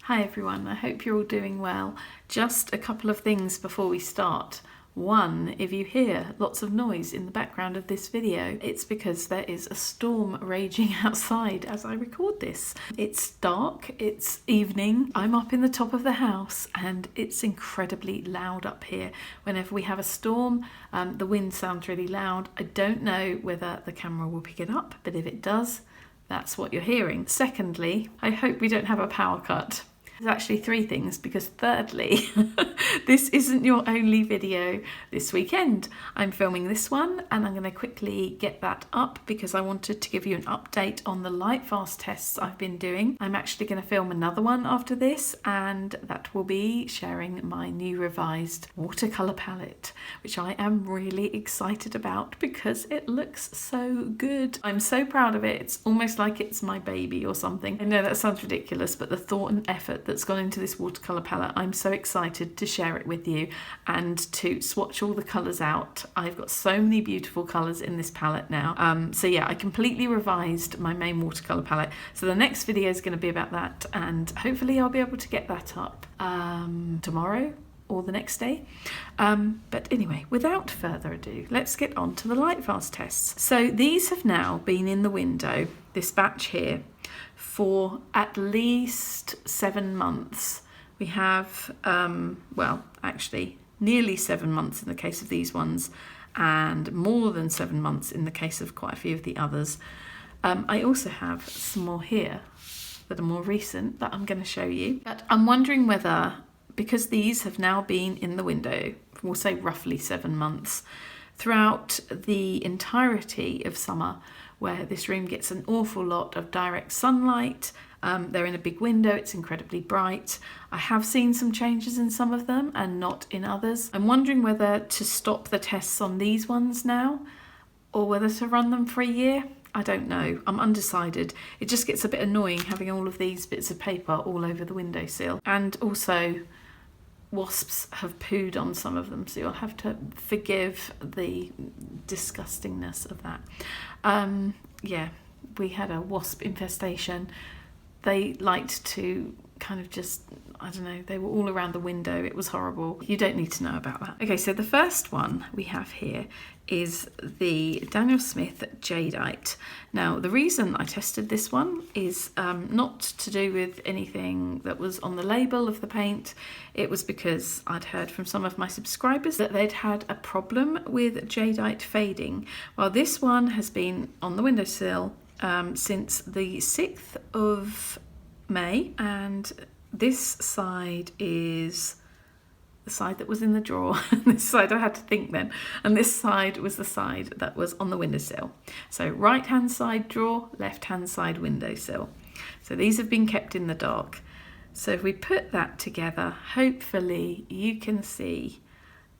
Hi everyone, I hope you're all doing well. Just a couple of things before we start. One, if you hear lots of noise in the background of this video, it's because there is a storm raging outside as I record this. It's dark, it's evening, I'm up in the top of the house and it's incredibly loud up here. Whenever we have a storm, the wind sounds really loud. I don't know whether the camera will pick it up, but if it does, that's what you're hearing. Secondly, I hope we don't have a power cut. There's actually three things, because thirdly, this isn't your only video this weekend. I'm filming this one and I'm going to quickly get that up because I wanted to give you an update on the Lightfast tests I've been doing. I'm actually going to film another one after this, and that will be sharing my new revised watercolour palette, which I am really excited about because it looks so good. I'm so proud of it. It's almost like it's my baby or something. I know that sounds ridiculous, but the thought and effort that's gone into this watercolour palette, I'm so excited to share it with you and to swatch all the colours out. I've got so many beautiful colours in this palette now. So yeah, I completely revised my main watercolour palette. So the next video is going to be about that, and hopefully I'll be able to get that up tomorrow or the next day. But anyway, without further ado, let's get on to the Lightfast tests. So these have now been in the window, this batch here, for at least 7 months. We have, well, actually nearly 7 months in the case of these ones, and more than 7 months in the case of quite a few of the others. I also have some more here that are more recent that I'm going to show you. But I'm wondering whether, because these have now been in the window, we'll say roughly 7 months, throughout the entirety of summer, where this room gets an awful lot of direct sunlight. They're in a big window, it's incredibly bright. I have seen some changes in some of them and not in others. I'm wondering whether to stop the tests on these ones now or whether to run them for a year. I don't know, I'm undecided. It just gets a bit annoying having all of these bits of paper all over the windowsill. And also, wasps have pooed on some of them, so you'll have to forgive the disgustingness of that. Yeah, we had a wasp infestation. They liked to kind of just, I don't know, they were all around the window. It was horrible. You don't need to know about that. Okay, so the first one we have here is the Daniel Smith Jadeite. Now, the reason I tested this one is not to do with anything that was on the label of the paint. It was because I'd heard from some of my subscribers that they'd had a problem with Jadeite fading. Well, this one has been on the windowsill since the 6th of May, and this side is the side that was in the drawer. This side I had to think then, and this side was the side that was on the windowsill. So right hand side drawer, left hand side windowsill. So these have been kept in the dark. So if we put that together, hopefully you can see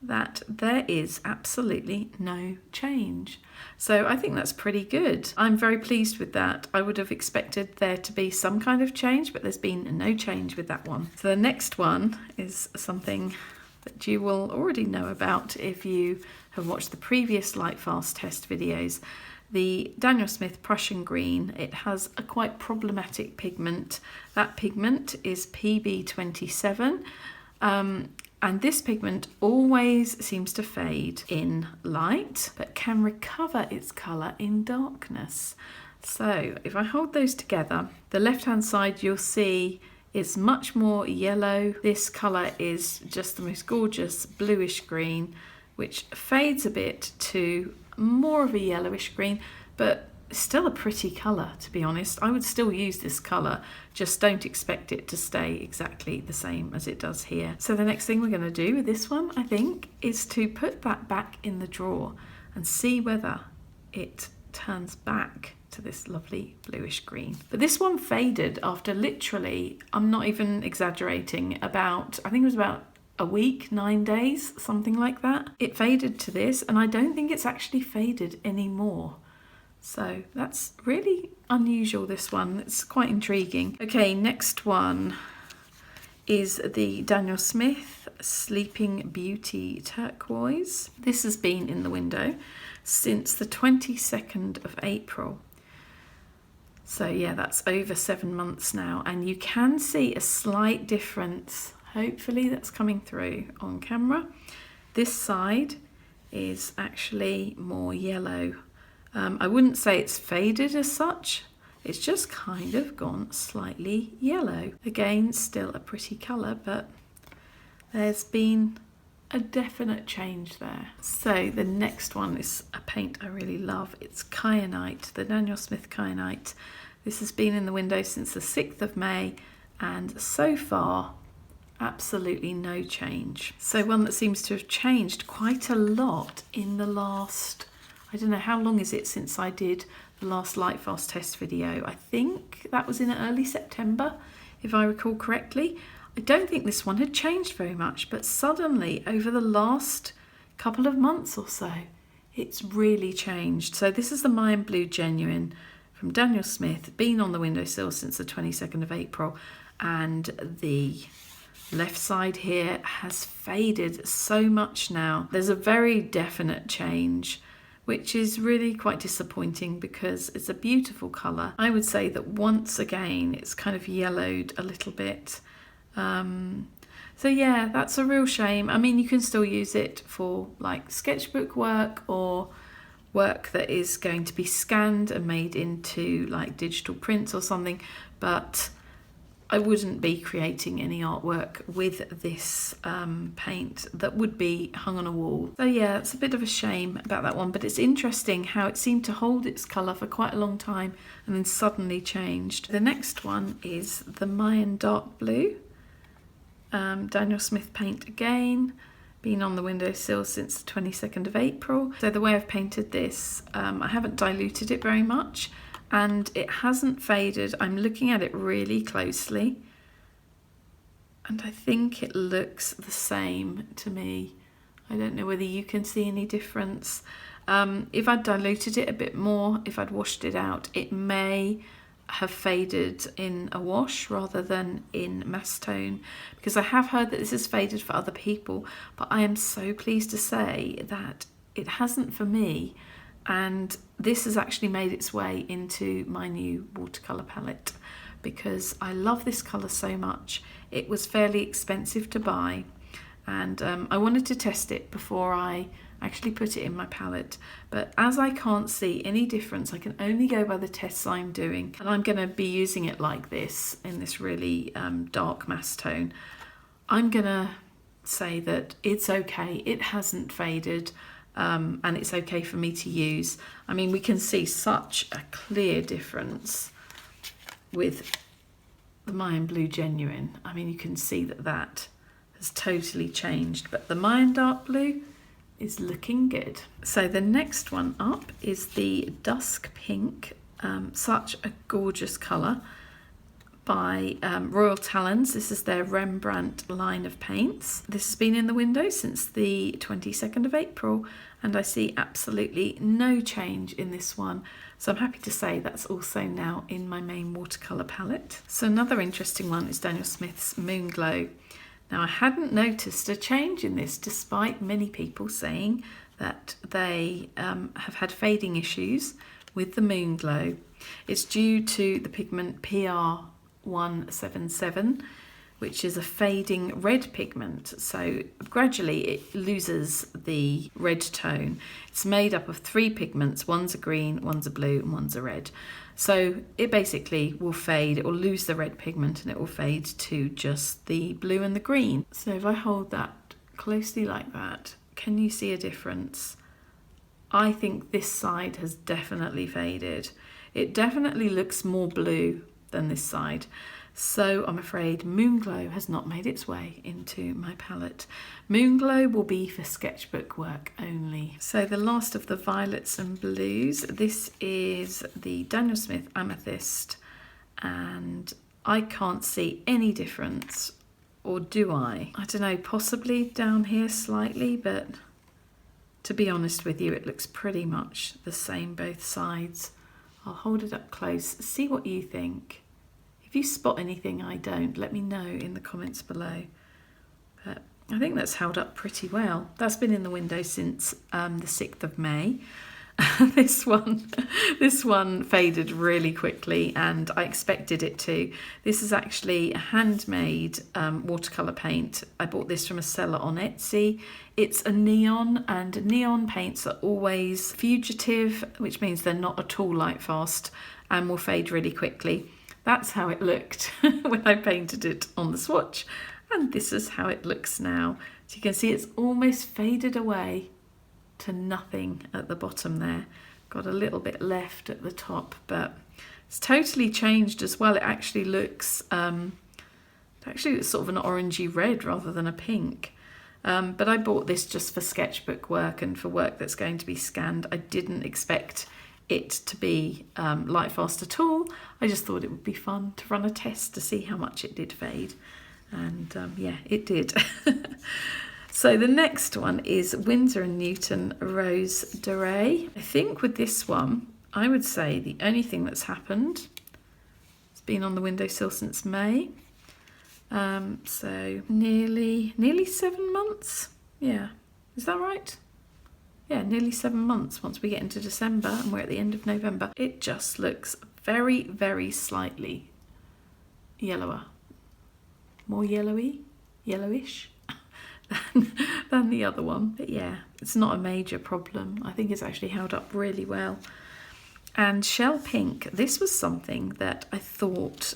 that there is absolutely no change. So I think that's pretty good. I'm very pleased with that. I would have expected there to be some kind of change, but there's been no change with that one. So the next one is something that you will already know about if you have watched the previous Lightfast test videos. The Daniel Smith Prussian green. It has a quite problematic pigment. That pigment is PB27. And this pigment always seems to fade in light, but can recover its colour in darkness. So if I hold those together, the left-hand side you'll see is much more yellow. This colour is just the most gorgeous bluish green, which fades a bit to more of a yellowish green, but still a pretty colour, to be honest. I would still use this colour, just don't expect it to stay exactly the same as it does here. So the next thing we're going to do with this one, I think, is to put that back in the drawer and see whether it turns back to this lovely bluish green. But this one faded after literally, I'm not even exaggerating, about, I think it was about a week, 9 days, something like that. It faded to this, and I don't think it's actually faded anymore. So that's really unusual, this one. It's quite intriguing. Okay, next one is the Daniel Smith Sleeping Beauty Turquoise. This has been in the window since the 22nd of April. So yeah, that's over 7 months now, and you can see a slight difference. Hopefully that's coming through on camera. This side is actually more yellow. I wouldn't say it's faded as such, it's just kind of gone slightly yellow. Again, still a pretty colour, but there's been a definite change there. So the next one is a paint I really love. It's Kyanite, the Daniel Smith Kyanite. This has been in the window since the 6th of May, and so far absolutely no change. So one that seems to have changed quite a lot in the last, I don't know, how long is it since I did the last Lightfast Test video? I think that was in early September, if I recall correctly. I don't think this one had changed very much, but suddenly over the last couple of months or so, it's really changed. So this is the Mayan Blue Genuine from Daniel Smith, been on the windowsill since the 22nd of April, and the left side here has faded so much now. There's a very definite change, which is really quite disappointing because it's a beautiful colour. I would say that once again it's kind of yellowed a little bit. So yeah, that's a real shame. I mean, you can still use it for like sketchbook work or work that is going to be scanned and made into like digital prints or something, but I wouldn't be creating any artwork with this paint that would be hung on a wall. So yeah, it's a bit of a shame about that one, but it's interesting how it seemed to hold its colour for quite a long time and then suddenly changed. The next one is the Mayan Dark Blue. Daniel Smith paint again, been on the windowsill since the 22nd of April. So the way I've painted this, I haven't diluted it very much and it hasn't faded. I'm looking at it really closely and I think it looks the same to me. I don't know whether you can see any difference. If I'd diluted it a bit more, if I'd washed it out, it may have faded in a wash rather than in mass tone, because I have heard that this is faded for other people, but I am so pleased to say that it hasn't for me, and this has actually made its way into my new watercolour palette because I love this colour so much. It was fairly expensive to buy and I wanted to test it before I actually put it in my palette, but as I can't see any difference, I can only go by the tests I'm doing, and I'm going to be using it like this in this really dark mass tone. I'm going to say that it's okay, it hasn't faded, and it's okay for me to use. I mean, we can see such a clear difference with the Mayan Blue Genuine. I mean, you can see that that has totally changed, but the Mayan Dark Blue is looking good. So the next one up is the Dusk Pink, such a gorgeous colour, by Royal Talons. This is their Rembrandt line of paints. This has been in the window since the 22nd of April and I see absolutely no change in this one. So I'm happy to say that's also now in my main watercolour palette. So another interesting one is Daniel Smith's Moon Glow. Now, I hadn't noticed a change in this, despite many people saying that they have had fading issues with the Moon Glow. It's due to the pigment PR177, which is a fading red pigment. So gradually it loses the red tone. It's made up of 3 pigments. One's a green, one's a blue, and one's a red. So it basically will fade, it will lose the red pigment and it will fade to just the blue and the green. So if I hold that closely like that, can you see a difference? I think this side has definitely faded. It definitely looks more blue than this side. So I'm afraid Moon Glow has not made its way into my palette. Moon Glow will be for sketchbook work only. So the last of the violets and blues, this is the Daniel Smith Amethyst, and I can't see any difference, or do I? I don't know, possibly down here slightly, but to be honest with you, it looks pretty much the same both sides. I'll hold it up close, see what you think. If you spot anything I don't, let me know in the comments below. But I think that's held up pretty well. That's been in the window since the 6th of May. This one faded really quickly, and I expected it to. This is actually a handmade watercolour paint. I bought this from a seller on Etsy. It's a neon, and neon paints are always fugitive, which means they're not at all light fast and will fade really quickly. That's how it looked when I painted it on the swatch, and this is how it looks now. So you can see it's almost faded away to nothing at the bottom there. Got a little bit left at the top, but it's totally changed as well. It actually looks sort of an orangey red rather than a pink. But I bought this just for sketchbook work and for work that's going to be scanned. I didn't expect it to be light fast at all. I just thought it would be fun to run a test to see how much it did fade, and yeah, it did. So the next one is Winsor & Newton Rose Doré. I think with this one, I would say the only thing that's happened, it's been on the windowsill since May. So nearly 7 months. Yeah, is that right? Yeah, nearly 7 months once we get into December, and we're at the end of November. It just looks very, very slightly yellower. More yellowish than the other one. But yeah, it's not a major problem. I think it's actually held up really well. And Shell Pink, this was something that I thought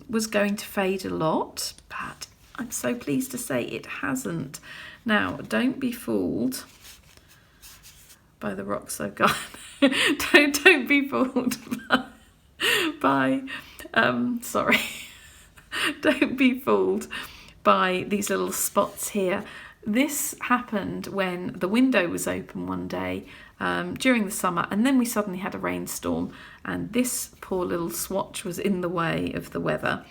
was going to fade a lot, but I'm so pleased to say it hasn't. Now, don't be fooled by the rocks I've got. don't be fooled by sorry. Don't be fooled by these little spots here. This happened when the window was open one day during the summer, and then we suddenly had a rainstorm, and this poor little swatch was in the way of the weather,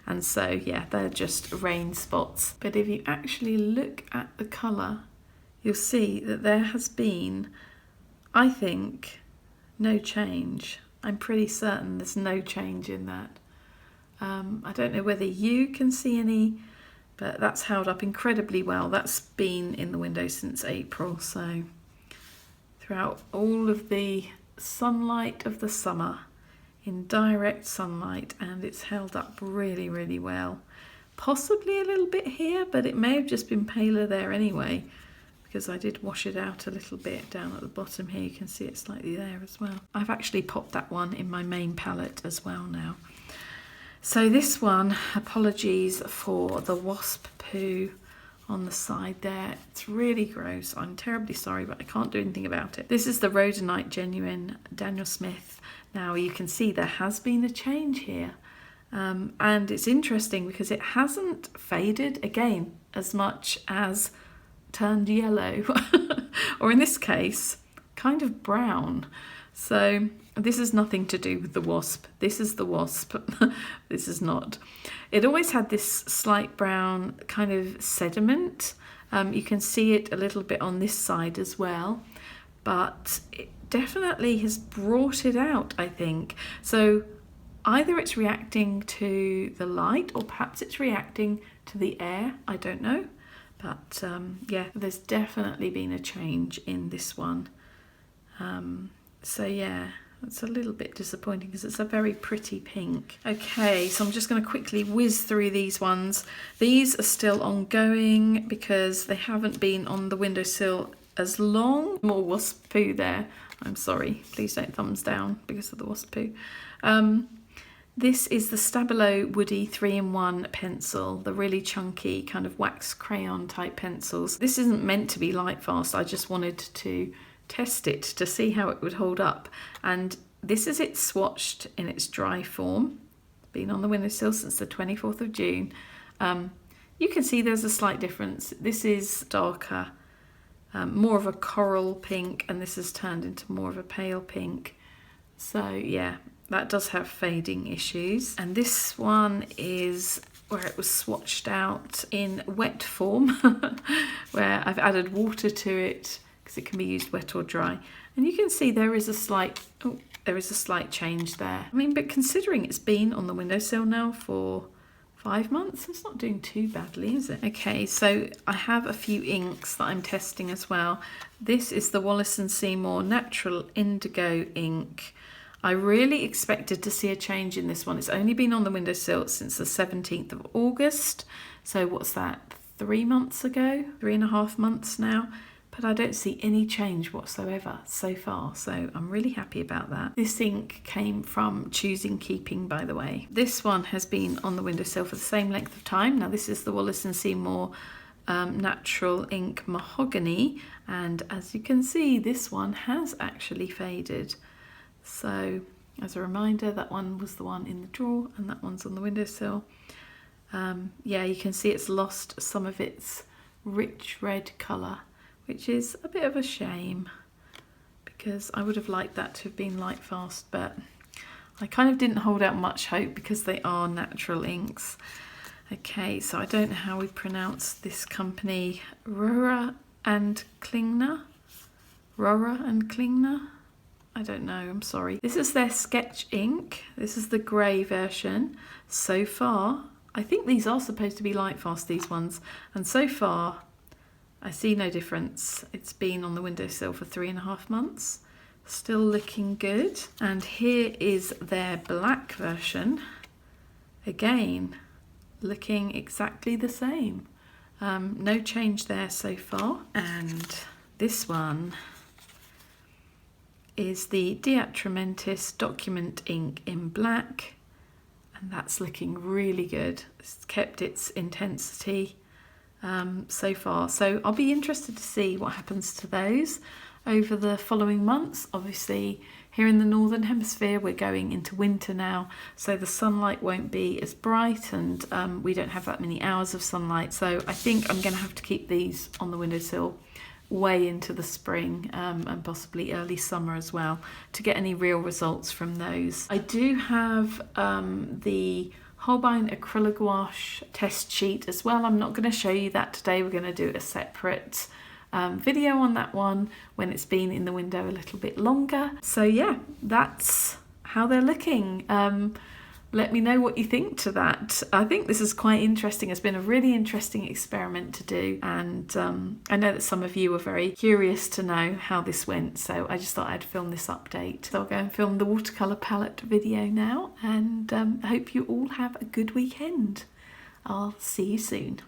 and so yeah, they're just rain spots. But if you actually look at the colour, you'll see that there has been, I think, no change. I'm pretty certain there's no change in that. I don't know whether you can see any, but that's held up incredibly well. That's been in the window since April, so throughout all of the sunlight of the summer, in direct sunlight, and it's held up really, really well. Possibly a little bit here, but it may have just been paler there anyway, because I did wash it out a little bit down at the bottom here. You can see it slightly there as well. I've actually popped that one in my main palette as well now. So this one, apologies for the wasp poo on the side there. It's really gross. I'm terribly sorry, but I can't do anything about it. This is the Rhodonite Genuine Daniel Smith. Now you can see there has been a change here. And it's interesting because it hasn't faded again as much as turned yellow, or in this case, kind of brown. So this is nothing to do with the wasp. This is the wasp. This is not. It always had this slight brown kind of sediment. You can see it a little bit on this side as well, but it definitely has brought it out, I think. So either it's reacting to the light, or perhaps it's reacting to the air. I don't know. But yeah, there's definitely been a change in this one. So yeah, it's a little bit disappointing because it's a very pretty pink. Okay, so I'm just going to quickly whiz through these ones. These are still ongoing because they haven't been on the windowsill as long. More wasp poo there. I'm sorry, please don't thumbs down because of the wasp poo. This is the Stabilo Woody 3-in-1 pencil, the really chunky kind of wax crayon type pencils. This isn't meant to be light fast. I just wanted to test it to see how it would hold up. And this is it swatched in its dry form. Been on the windowsill since the 24th of June. You can see there's a slight difference. This is darker, more of a coral pink, and this has turned into more of a pale pink. So yeah, that does have fading issues. And this one is where it was swatched out in wet form, where I've added water to it because it can be used wet or dry. And you can see there is a slight change there. I mean, but considering it's been on the windowsill now for 5 months. It's not doing too badly, is it? Okay, so I have a few inks that I'm testing as well. This is the Wallace and Seymour Natural Indigo ink. I really expected to see a change in this one. It's only been on the windowsill since the 17th of August. So what's that, 3 months ago? 3.5 months now. But I don't see any change whatsoever so far, so I'm really happy about that. This ink came from Choosing Keeping, by the way. This one has been on the windowsill for the same length of time. Now this is the Wallace and Seymour Natural Ink Mahogany, and as you can see, this one has actually faded. So as a reminder, that one was the one in the drawer and that one's on the windowsill. Yeah, you can see it's lost some of its rich red colour, which is a bit of a shame because I would have liked that to have been Lightfast, but I kind of didn't hold out much hope because they are natural inks. Okay, so I don't know how we pronounce this company. Rora and Klingner? Rora and Klingner? I don't know, I'm sorry. This is their sketch ink. This is the grey version. So far, I think these are supposed to be Lightfast, these ones, and so far I see no difference. It's been on the windowsill for 3.5 months. Still looking good. And here is their black version. Again, looking exactly the same. No change there so far. And this one is the Diatramentis Document Ink in black. And that's looking really good. It's kept its intensity so far. So I'll be interested to see what happens to those over the following months. Obviously here in the Northern Hemisphere we're going into winter now, so the sunlight won't be as bright and we don't have that many hours of sunlight. So I think I'm going to have to keep these on the windowsill way into the spring and possibly early summer as well to get any real results from those. I do have the Holbein acrylic gouache test sheet as well. I'm not going to show you that today. We're going to do a separate video on that one when it's been in the window a little bit longer. So yeah, that's how they're looking. Let me know what you think to that. I think this is quite interesting. It's been a really interesting experiment to do, and I know that some of you were very curious to know how this went, so I just thought I'd film this update. So I'll go and film the watercolour palette video now, and I hope you all have a good weekend. I'll see you soon.